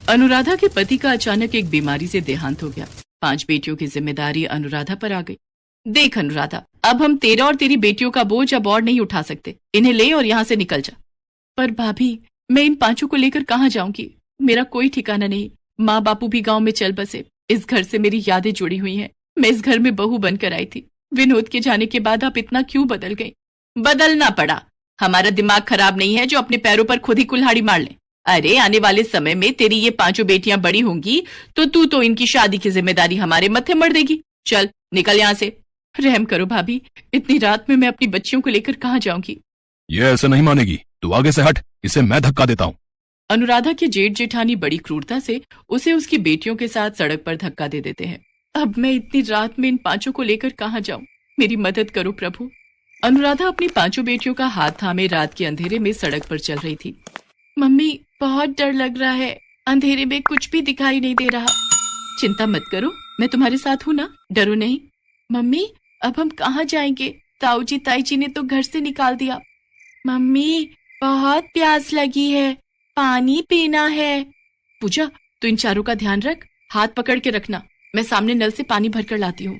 अनुराधा के पति का अचानक एक बीमारी से देहांत हो गया। 5 बेटियों की जिम्मेदारी अनुराधा पर आ गई। देख अनुराधा, अब हम तेरा और तेरी बेटियों का बोझ अब और नहीं उठा सकते। इन्हें ले और यहाँ से निकल जा। पर भाभी, मैं इन 5 को लेकर कहाँ जाऊंगी? मेरा कोई ठिकाना नहीं। माँ बापू भी गांव में चल बसे। इस घर से मेरी यादें जुड़ी हुई हैं। मैं इस घर में बहू बनकर आई थी। विनोद के जाने के बाद आप इतना क्यों बदल गई? बदलना पड़ा। हमारा दिमाग खराब नहीं है जो अपने पैरों पर खुद ही कुल्हाड़ी मार ले। अरे आने वाले समय में तेरी ये 5 बेटियां बड़ी होंगी तो तू तो इनकी शादी की जिम्मेदारी हमारे मत्थे मर देगी। चल निकल यहाँ से। रहम करो भाभी, इतनी रात में मैं अपनी बच्चियों को लेकर कहाँ जाऊंगी? ये ऐसे नहीं मानेगी। तू आगे से हट, इसे मैं धक्का देता हूँ। अनुराधा के जेठ जेठानी बड़ी क्रूरता से उसे उसकी बेटियों के साथ सड़क पर धक्का दे देते हैं। अब मैं इतनी रात में इन 5 को लेकर कहाँ जाऊं? मेरी मदद करो प्रभु। अनुराधा अपनी 5 बेटियों का हाथ थामे रात के अंधेरे में सड़क पर चल रही थी। मम्मी, बहुत डर लग रहा है। अंधेरे में कुछ भी दिखाई नहीं दे रहा। चिंता मत करो, मैं तुम्हारे साथ हूँ ना, डरो नहीं। मम्मी, अब हम कहाँ जाएंगे? ताऊ जी ताई जी ने तो घर से निकाल दिया। मम्मी, बहुत प्यास लगी है, पानी पीना है। पूजा, तू इन चारों का ध्यान रख, हाथ पकड़ के रखना। मैं सामने नल से पानी भरकर लाती हूँ।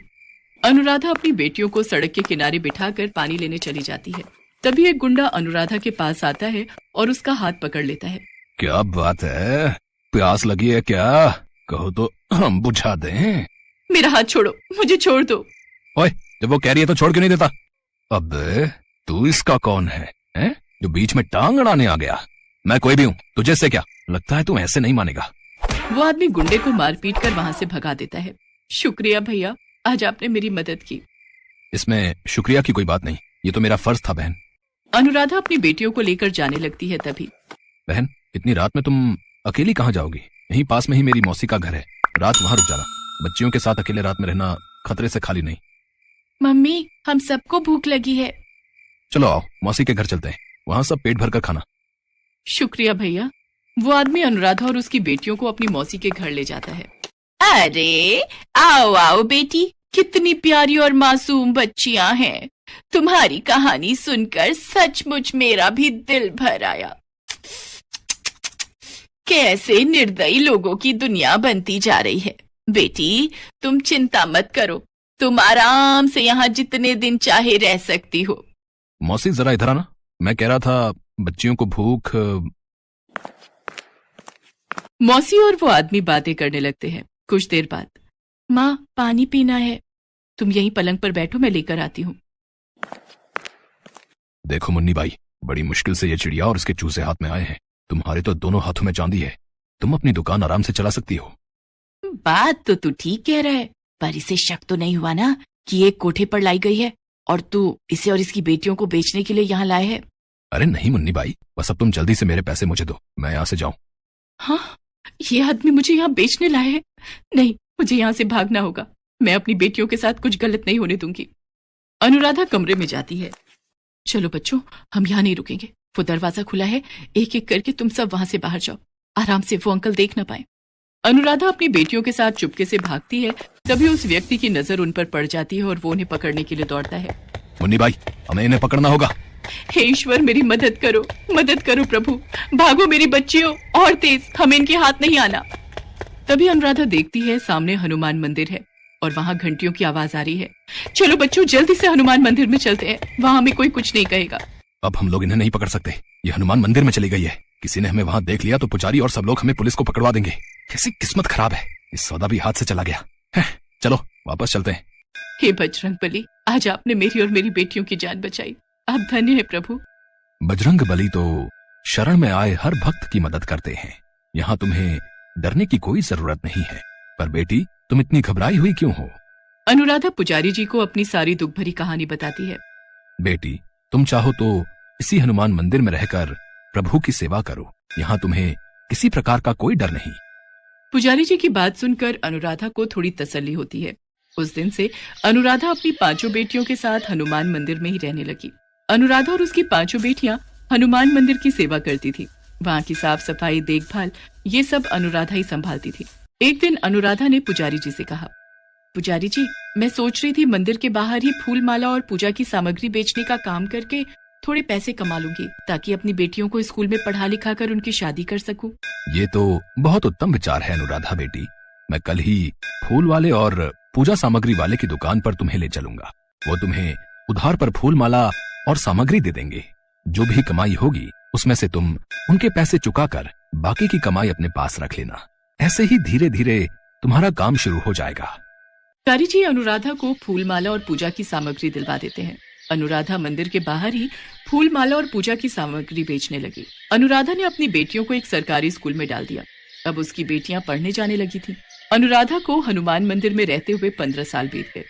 अनुराधा अपनी बेटियों को सड़क के किनारे बिठाकर पानी लेने चली जाती है। तभी एक गुंडा अनुराधा के पास आता है और उसका हाथ पकड़ लेता है। क्या बात है, प्यास लगी है क्या? कहो तो हम बुझा दें। मेरा हाथ छोड़ो, मुझे छोड़ दो। ओए, जब वो कह रही है तो छोड़ क्यों नहीं देता? अबे तू इसका कौन है जो बीच में टांग अड़ाने आ गया? मैं कोई भी हूँ, तुझे से क्या? लगता है तू ऐसे नहीं मानेगा। वो आदमी गुंडे को मार पीट कर वहाँ से भगा देता है। शुक्रिया भैया, आज आपने मेरी मदद की। इसमें शुक्रिया की कोई बात नहीं, ये तो मेरा फर्ज था बहन। अनुराधा अपनी बेटियों को लेकर जाने लगती है। तभी बहन, इतनी रात में तुम अकेली कहाँ जाओगी? यहीं पास में ही मेरी मौसी का घर है, रात वहाँ रुक जाना। बच्चियों के साथ अकेले रात में रहना खतरे से खाली नहीं। मम्मी, हम सबको भूख लगी है। चलो आओ, मौसी के घर चलते हैं, वहाँ सब पेट भर कर खाना। शुक्रिया भैया। वो आदमी अनुराधा और उसकी बेटियों को अपनी मौसी के घर ले जाता है। अरे आओ आओ बेटी, कितनी प्यारी और मासूम बच्चियां हैं। तुम्हारी कहानी सुनकर सचमुच मेरा भी दिल भर आया। कैसे निर्दयी लोगों की दुनिया बनती जा रही है। बेटी, तुम चिंता मत करो, तुम आराम से यहाँ जितने दिन चाहे रह सकती हो। मौसी जरा इधर आना, मैं कह रहा था बच्चियों को भूख। मौसी और वो आदमी बातें करने लगते हैं। कुछ देर बाद, माँ पानी पीना है, तुम यहीं पलंग पर बैठो, मैं लेकर आती हूँ। देखो मुन्नी बाई, बड़ी मुश्किल से ये चिड़िया और इसके चूजे हाथ में आए हैं। तुम्हारे तो दोनों हाथों में चांदी है, तुम अपनी दुकान आराम से चला सकती हो। बात तो तू ठीक कह रहा है, पर इसे शक तो नहीं हुआ ना कि ये कोठे पर लाई गई है और तू इसे और इसकी बेटियों को बेचने के लिए यहाँ लाए है? अरे नहीं मुन्नी बाई, बस अब तुम जल्दी से मेरे पैसे मुझे दो, मैं यहाँ से जाऊं। हाँ, ये आदमी मुझे यहाँ बेचने लाए है। नहीं, मुझे यहाँ से भागना होगा। मैं अपनी बेटियों के साथ कुछ गलत नहीं होने दूंगी। अनुराधा कमरे में जाती है। चलो बच्चों, हम यहाँ नहीं रुकेंगे, वो दरवाजा खुला है, एक एक करके तुम सब वहां से बाहर जाओ, आराम से, वो अंकल देख ना पाए। अनुराधा अपनी बेटियों के साथ चुपके से भागती है। तभी उस व्यक्ति की नजर उन पर पड़ जाती है और वो उन्हें पकड़ने के लिए दौड़ता है। मुन्नी बाई, हमें इन्हें पकड़ना होगा। हे ईश्वर, मेरी मदद करो प्रभु। भागो मेरी बच्चियों, और तेज, हमें इनके हाथ नहीं आना। तभी अनुराधा देखती है सामने हनुमान मंदिर है और वहाँ घंटियों की आवाज आ रही है। चलो बच्चों, जल्दी से हनुमान मंदिर में चलते हैं, वहाँ हमें कोई कुछ नहीं कहेगा। अब हम लोग इन्हें नहीं पकड़ सकते, ये हनुमान मंदिर में चली गई है। किसी ने हमें वहाँ देख लिया तो पुजारी और सब लोग हमें पुलिस को पकड़वा देंगे। कैसी किस्मत खराब है, इस सौदा भी हाथ से चला गया है। चलो वापस चलते हैं। हे बजरंग बली, आज आपने मेरी और मेरी बेटियों की जान बचाई, आप धन्य है प्रभु। बजरंग बली तो शरण में आए हर भक्त की मदद करते हैं, यहाँ तुम्हें डरने की कोई जरूरत नहीं है। पर बेटी, तुम इतनी घबराई हुई क्यों हो? अनुराधा पुजारी जी को अपनी सारी दुख भरी कहानी बताती है। बेटी, तुम चाहो तो इसी हनुमान मंदिर में रहकर प्रभु की सेवा करो, यहाँ तुम्हें किसी प्रकार का कोई डर नहीं। पुजारी जी की बात सुनकर अनुराधा को थोड़ी तसल्ली होती है। उस दिन से अनुराधा अपनी 5 बेटियों के साथ हनुमान मंदिर में ही रहने लगी। अनुराधा और उसकी 5 बेटियां हनुमान मंदिर की सेवा करती थी। वहाँ की साफ सफाई, देखभाल, ये सब अनुराधा ही संभालती थी। एक दिन अनुराधा ने पुजारी जी से कहा, पुजारी जी, मैं सोच रही थी मंदिर के बाहर ही फूल माला और पूजा की सामग्री बेचने का काम करके थोड़े पैसे कमा लूंगी ताकि अपनी बेटियों को स्कूल में पढ़ा लिखा कर उनकी शादी कर सकूं। ये तो बहुत उत्तम विचार है अनुराधा बेटी। मैं कल ही फूल वाले और पूजा सामग्री वाले की दुकान पर तुम्हें ले चलूंगा। वो तुम्हें उधार पर फूल माला और सामग्री दे देंगे। जो भी कमाई होगी उसमें से तुम उनके पैसे चुकाकर बाकी की कमाई अपने पास रख लेना। ऐसे ही धीरे धीरे तुम्हारा काम शुरू हो जाएगा। कारी जी अनुराधा को फूल माला और पूजा की सामग्री दिलवा देते हैं। अनुराधा मंदिर के बाहर ही फूल माला और पूजा की सामग्री बेचने लगी। अनुराधा ने अपनी बेटियों को एक सरकारी स्कूल में डाल दिया। अब उसकी बेटियां पढ़ने जाने लगी थी। अनुराधा को हनुमान मंदिर में रहते हुए 15 साल बीत गए।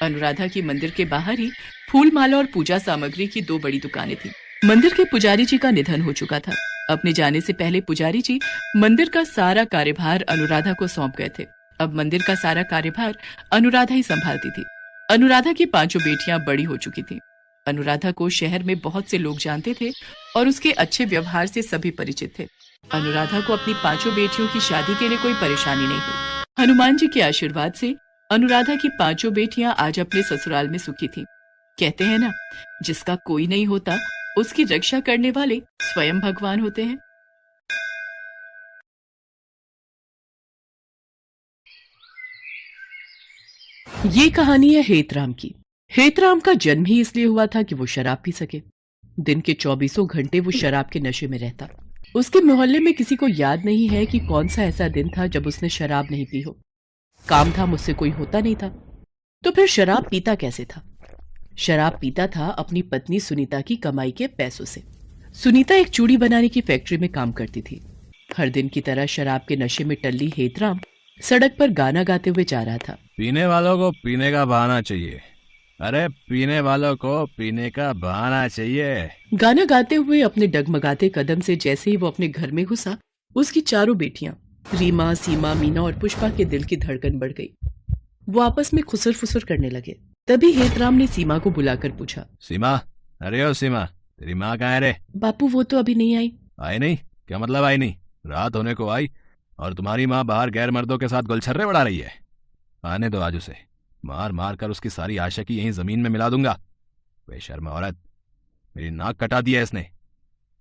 अनुराधा की मंदिर के बाहर ही फूल माला और पूजा सामग्री की 2 बड़ी दुकानें थी। मंदिर के पुजारी जी का निधन हो चुका था। अपने जाने से पहले पुजारी जी मंदिर का सारा कार्यभार अनुराधा को सौंप गए थे। अब मंदिर का सारा कार्यभार अनुराधा ही संभालती थी। अनुराधा की 5 बेटियां बड़ी हो चुकी थीं। अनुराधा को शहर में बहुत से लोग जानते थे और उसके अच्छे व्यवहार से सभी परिचित थे। अनुराधा को अपनी 5 बेटियों की शादी के लिए कोई परेशानी नहीं हुई। हनुमान जी के आशीर्वाद से अनुराधा की 5 बेटियां आज अपने ससुराल में सुखी थीं। कहते हैं ना, जिसका कोई नहीं होता उसकी रक्षा करने वाले स्वयं भगवान होते हैं। ये कहानी है हेतराम की। हेतराम का जन्म ही इसलिए हुआ था कि वो शराब पी सके। दिन के 24 घंटे वो शराब के नशे में रहता। उसके मोहल्ले में किसी को याद नहीं है कि कौन सा ऐसा दिन था जब उसने शराब नहीं पी हो। काम धाम उससे कोई होता नहीं था, तो फिर शराब पीता कैसे था? शराब पीता था अपनी पत्नी सुनीता की कमाई के पैसों से। सुनीता एक चूड़ी बनाने की फैक्ट्री में काम करती थी। हर दिन की तरह शराब के नशे में टल्ली हेतराम सड़क पर गाना गाते हुए जा रहा था। पीने वालों को पीने का बहाना चाहिए। अरे पीने वालों को पीने का बहाना चाहिए। गाना गाते हुए अपने डगमगाते कदम से जैसे ही वो अपने घर में घुसा, उसकी 4 बेटियां रीमा, सीमा, मीना और पुष्पा के दिल की धड़कन बढ़ गई। वो आपस में खुसर फुसर करने लगे। तभी हेतराम ने सीमा को बुलाकर पूछा, सीमा, अरे ओ सीमा, तेरी माँ कहाँ है रे? बापू वो तो अभी नहीं आई। आई नहीं? क्या मतलब आई नहीं? रात होने को आई और तुम्हारी माँ बाहर गैर मर्दों के साथ गुलछर्रे उड़ा रही है। आने दो आज उसे। मार मार कर उसकी सारी आशा की यहीं जमीन में मिला दूंगा। बेशर्म औरत, मेरी नाक कटा दी है इसने।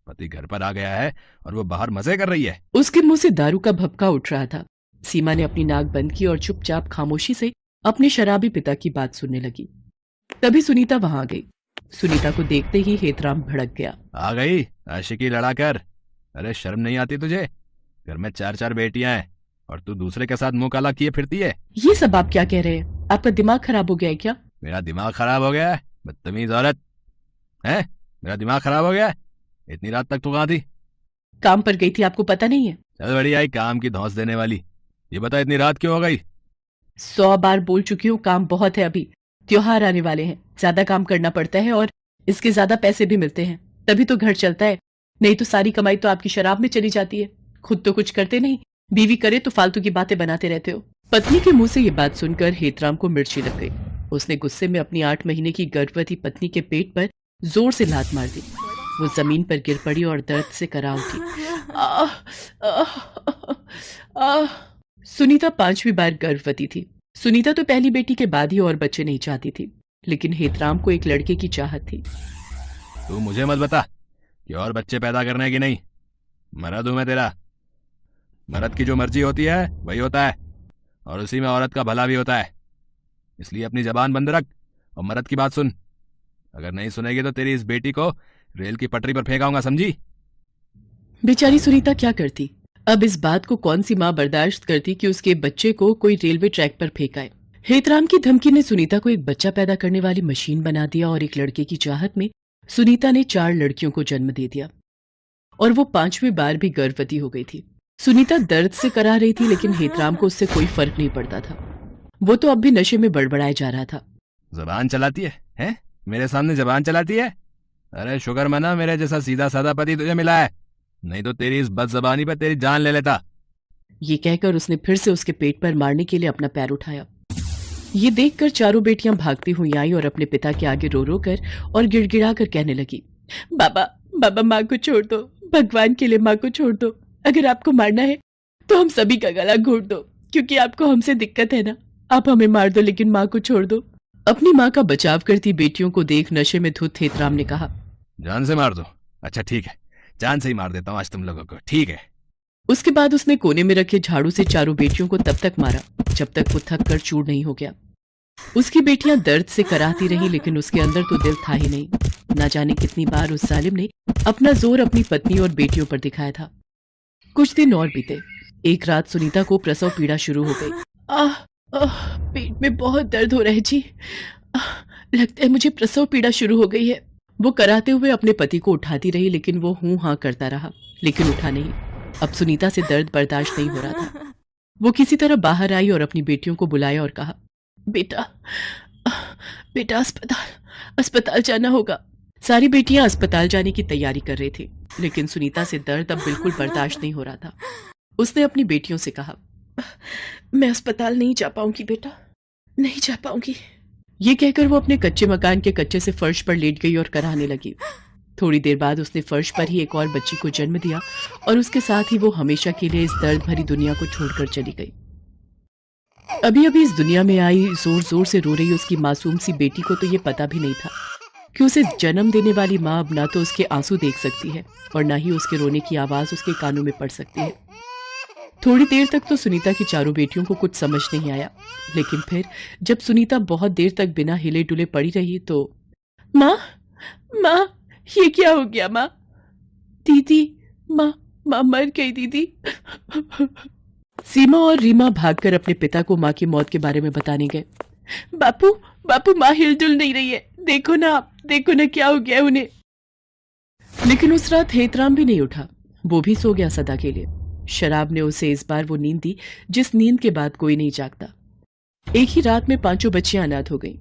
पति घर पर आ गया है और वो बाहर मजे कर रही है। उसके मुंह से दारू का भपका उठ रहा था। सीमा ने अपनी नाक बंद की और चुपचाप खामोशी से अपने शराबी पिता की बात सुनने लगी। तभी सुनीता वहां आ गई। सुनीता को देखते ही हेतराम भड़क गया। आ गई आशिकी लड़ा कर? अरे शर्म नहीं आती तुझे? घर में 4 बेटियां हैं और तू दूसरे के साथ मुंह काला किए फिरती है। ये सब आप क्या कह रहे हैं? आपका दिमाग खराब हो गया है क्या? मेरा दिमाग खराब हो गया है? बदतमीज औरत है। मेरा दिमाग खराब हो गया है? इतनी रात तक तू कहाँ थी? काम पर गई थी, आपको पता नहीं है? चल बड़ी आई काम की धौंस देने वाली। ये बता इतनी रात क्यों हो गई? 100 बार बोल चुकी हूँ, काम बहुत है। अभी त्योहार आने वाले हैं, ज्यादा काम करना पड़ता है और इसके ज्यादा पैसे भी मिलते हैं, तभी तो घर चलता है। नहीं तो सारी कमाई तो आपकी शराब में चली जाती है। खुद तो कुछ करते नहीं, बीवी करे तो फालतू की बातें बनाते रहते हो। पत्नी के मुंह से ये बात सुनकर हेतराम को मिर्ची लग गई। उसने गुस्से में अपनी 8 महीने की गर्भवती पत्नी के पेट पर जोर से लात मार दी। वो जमीन पर गिर पड़ी और दर्द से करा उठी। सुनीता 5वीं बार गर्भवती थी। सुनीता तो पहली बेटी के बाद ही और बच्चे नहीं चाहती थी, लेकिन हेतराम को एक लड़के की चाहत थी। तू मुझे मत बता कि और बच्चे पैदा करने की नहीं। मर्द हूं मैं तेरा। मर्द की जो मर्जी होती है वही होता है और उसी में औरत का भला भी होता है। इसलिए अपनी जबान बंद रख और मर्द की बात सुन। अगर नहीं सुनेगी तो तेरी इस बेटी को रेल की पटरी पर फेंकाऊंगा, समझी? बेचारी सुनीता क्या करती? अब इस बात को कौन सी माँ बर्दाश्त करती कि उसके बच्चे को कोई रेलवे ट्रैक पर फेंकाए। हेतराम की धमकी ने सुनीता को एक बच्चा पैदा करने वाली मशीन बना दिया और एक लड़के की चाहत में सुनीता ने 4 लड़कियों को जन्म दे दिया और वो 5वीं बार भी गर्भवती हो गई थी। सुनीता दर्द से करा रही थी, लेकिन हेतराम को उससे कोई फर्क नहीं पड़ता था। वो तो अब भी नशे में बड़बड़ाए जा रहा था। जबान चलाती है, हैं? मेरे सामने जबान चलाती है? अरे शुक्र मना मेरे जैसा सीधा साधा पति तुझे मिला है, नहीं तो तेरी इस बदजबानी पर तेरी जान ले लेता। ये कहकर उसने फिर से उसके पेट पर मारने के लिए अपना पैर उठाया। ये देखकर 4 बेटियां भागती हुई आई और अपने पिता के आगे रो रो कर और गिड़गिड़ा कर कहने लगी, बाबा बाबा माँ को छोड़ दो, भगवान के लिए माँ को छोड़ दो। अगर आपको मारना है तो हम सभी का गला घोट दो, क्योंकि आपको हमसे दिक्कत है ना। आप हमें मार दो लेकिन माँ को छोड़ दो। अपनी माँ का बचाव करती बेटियों को देख नशे में धुत हेतराम ने कहा, जान से मार दो? अच्छा ठीक है, जान से ही मार देता हूँ आज तुम लोगों को, ठीक है। उसके बाद उसने कोने में रखे झाड़ू से चारों बेटियों को तब तक मारा जब तक वो थक कर चूर नहीं हो गया। उसकी बेटियां दर्द से कराहती रहीं, लेकिन उसके अंदर तो दिल था ही नहीं। ना जाने कितनी बार उस जालिम ने अपना जोर अपनी पत्नी और बेटियों पर दिखाया था। कुछ दिन और बीते। एक रात सुनीता को प्रसव पीड़ा शुरू हो गई। आह आह, पेट में बहुत दर्द हो रहा है जी। लगता है मुझे प्रसव पीड़ा शुरू हो गई है। वो कराते हुए अपने पति को उठाती रही, लेकिन वो हूं हां करता रहा, लेकिन उठा नहीं। अब सुनीता से दर्द बर्दाश्त नहीं हो रहा था। वो किसी तरह बाहर आई और अपनी बेटियों को बुलाया और कहा, बेटा बेटा अस्पताल जाना होगा। सारी बेटियां अस्पताल जाने की तैयारी कर रही थी, लेकिन सुनीता से दर्द अब बिल्कुल बर्दाश्त नहीं हो रहा था। उसने अपनी बेटियों से कहा, मैं अस्पताल नहीं जा पाऊंगी बेटा, नहीं जा पाऊंगी। ये कहकर वो अपने कच्चे मकान के कच्चे से फर्श पर लेट गई और कराहने लगी। थोड़ी देर बाद उसने फर्श पर ही एक और बच्ची को जन्म दिया और उसके साथ ही वो हमेशा के लिए इस दर्द भरी दुनिया को छोड़कर चली गई। अभी अभी इस दुनिया में आई जोर जोर से रो रही उसकी मासूम सी बेटी को तो ये पता भी नहीं था कि उसे जन्म देने वाली माँ अब ना तो उसके आंसू देख सकती है और ना ही उसके रोने की आवाज उसके कानों में पड़ सकती है। थोड़ी देर तक तो सुनीता की चारों बेटियों को कुछ समझ नहीं आया, लेकिन फिर जब सुनीता बहुत देर तक बिना हिले डुले पड़ी रही तो, माँ माँ ये क्या हो गया माँ? दीदी, माँ माँ मर गई दीदी। सीमा और रीमा भागकर अपने पिता को माँ की मौत के बारे में बताने गए। बापू बापू माँ हिलडुल नहीं रही है, देखो ना आप, देखो ना क्या हो गया उन्हें। लेकिन उस रात हेतराम भी नहीं उठा, वो भी सो गया सदा के लिए। शराब ने उसे इस बार वो नींद दी जिस नींद के बाद कोई नहीं जागता। एक ही रात में 5 बच्चियां अनाथ हो गईं।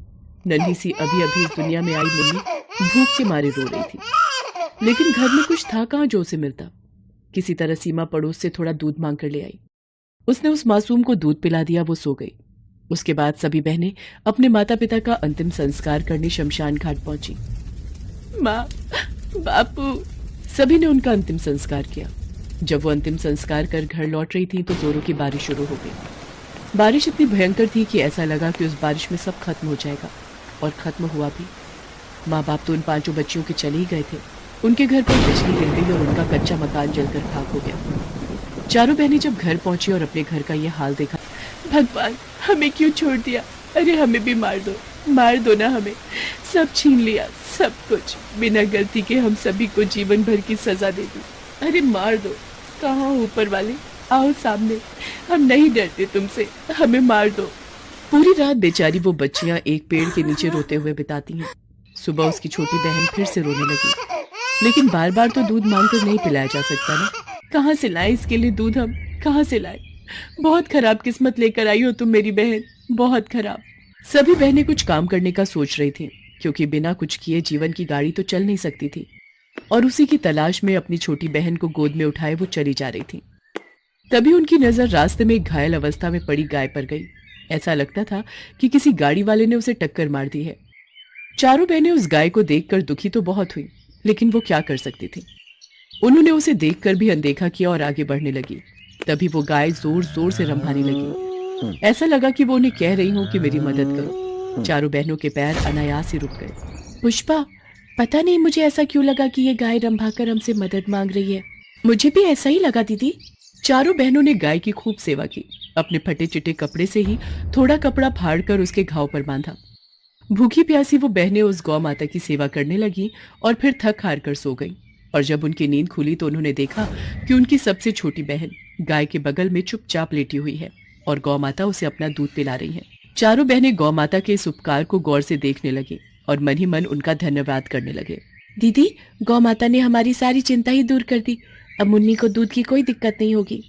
नन्ही सी अभी अभी इस दुनिया में आई मुन्नी भूख के मारे रो रही थी, लेकिन घर में कुछ था कहाँ जो उसे मिलता। किसी तरह सीमा पड़ोस से थोड़ा दूध मांग कर ले आई। उसने उस मासूम को दूध पिला दिया, वो सो गई। उसके बाद सभी बहनें अपने माता पिता का अंतिम संस्कार करने शमशान घाट पहुंची। माँ, बापू, सभी ने उनका अंतिम संस्कार किया। जब वो अंतिम संस्कार कर घर लौट रही थी तो जोरों की बारिश शुरू हो गई। बारिश इतनी भयंकर थी कि ऐसा लगा कि उस बारिश में सब खत्म हो जाएगा, और खत्म हुआ भी। माँ बाप तो उन 5 बच्चियों के चले ही गए थे। उनके घर पर बिजली गिर गई और उनका कच्चा मकान जलकर खाक हो गया। चारों बहनें जब घर पहुंची और अपने घर का यह हाल देखा, भगवान हमें क्यों छोड़ दिया? अरे हमें भी मार दो ना, हमें सब छीन लिया, सब कुछ बिना गलती के हम सभी को जीवन भर की सजा दे दी। अरे मार दो। कहाँ ऊपर वाले, आओ सामने, हम नहीं डरते तुमसे, हमें मार दो। पूरी रात बेचारी वो बच्चियां एक पेड़ के नीचे रोते हुए बिताती हैं। सुबह उसकी छोटी बहन फिर से रोने लगी, लेकिन बार बार तो दूध मांगकर नहीं पिलाया जा सकता ना। कहाँ से लाए इसके लिए दूध, हम कहाँ से लाए? बहुत खराब किस्मत लेकर आई हो तुम मेरी बहन, बहुत खराब। सभी बहनें कुछ काम करने का सोच रही थीं, क्योंकि बिना कुछ किए जीवन की गाड़ी तो चल नहीं सकती थी। और उसी की तलाश में अपनी छोटी बहन को गोद में उठाए वो चली जा रही थी। तभी उनकी नजर रास्ते में एक घायल अवस्था में पड़ी गाय पर गई। ऐसा लगता था कि किसी गाड़ी वाले ने उसे टक्कर मार दी है। चारों बहनें उस गाय को देखकर दुखी तो बहुत हुई, लेकिन वो क्या कर सकती थी। उन्होंने उसे देखकर भी अनदेखा किया और आगे बढ़ने लगी। तभी वो गाय जोर जोर से रंभाने लगी। ऐसा लगा कि वो उन्हें कह रही हो कि मेरी मदद करो। चारों बहनों के पैर अनायास ही रुक गए। पुष्पा, पता नहीं मुझे ऐसा क्यों लगा कि ये गाय रंभाकर हमसे मदद मांग रही है। मुझे भी ऐसा ही लगा दीदी। चारों बहनों ने गाय की खूब सेवा की। अपने फटे चिटे कपड़े से ही थोड़ा कपड़ा फाड़कर उसके घाव पर बांधा। भूखी प्यासी वो बहनें उस गौ माता की सेवा करने लगी और फिर थक हार कर सो गईं। और जब उनकी नींद खुली तो उन्होंने देखा कि उनकी सबसे छोटी बहन गाय के बगल में चुपचाप लेटी हुई है और गौ माता उसे अपना दूध पिला रही है। चारों बहनें गौ माता के इस उपकार को गौर से देखने लगी और मन ही मन उनका धन्यवाद करने लगे। दीदी, गौ माता ने हमारी सारी चिंता ही दूर कर दी। अब मुन्नी को दूध की कोई दिक्कत नहीं होगी।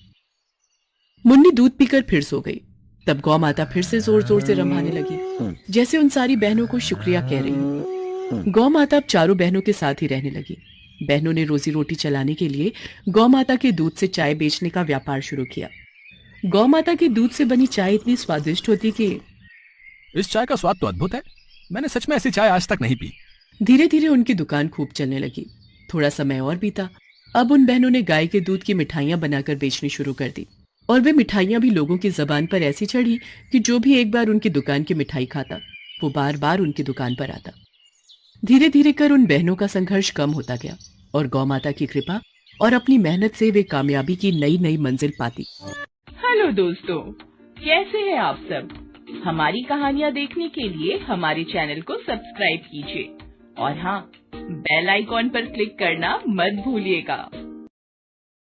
मुन्नी दूध पीकर फिर सो गई। तब गौ माता फिर से जोर जोर से रंभाने लगी, जैसे उन सारी बहनों को शुक्रिया कह रही हो। गौ माता अब चारों बहनों के साथ ही रहने लगी। बहनों ने रोजी रोटी चलाने के लिए गौ माता के दूध से चाय बेचने का व्यापार शुरू किया। गौ माता के दूध से बनी चाय इतनी स्वादिष्ट होती कि इस चाय का स्वाद तो अद्भुत है। मैंने सच में ऐसी चाय आज तक नहीं पी। धीरे धीरे उनकी दुकान खूब चलने लगी। थोड़ा समय और बीता। अब उन बहनों ने गाय के दूध की मिठाइयां बनाकर बेचनी शुरू कर दी और वे मिठाइयां भी लोगों की जबान पर ऐसी चढ़ी कि जो भी एक बार उनकी दुकान की मिठाई खाता वो बार बार उनकी दुकान पर आता। धीरे धीरे कर उन बहनों का संघर्ष कम होता गया और गौ माता की कृपा और अपनी मेहनत से वे कामयाबी की नई नई मंजिल पाती। हेलो दोस्तों, कैसे हैं आप सब? हमारी कहानियाँ देखने के लिए हमारे चैनल को सब्सक्राइब कीजिए और हाँ, बेल आइकॉन पर क्लिक करना मत भूलिएगा।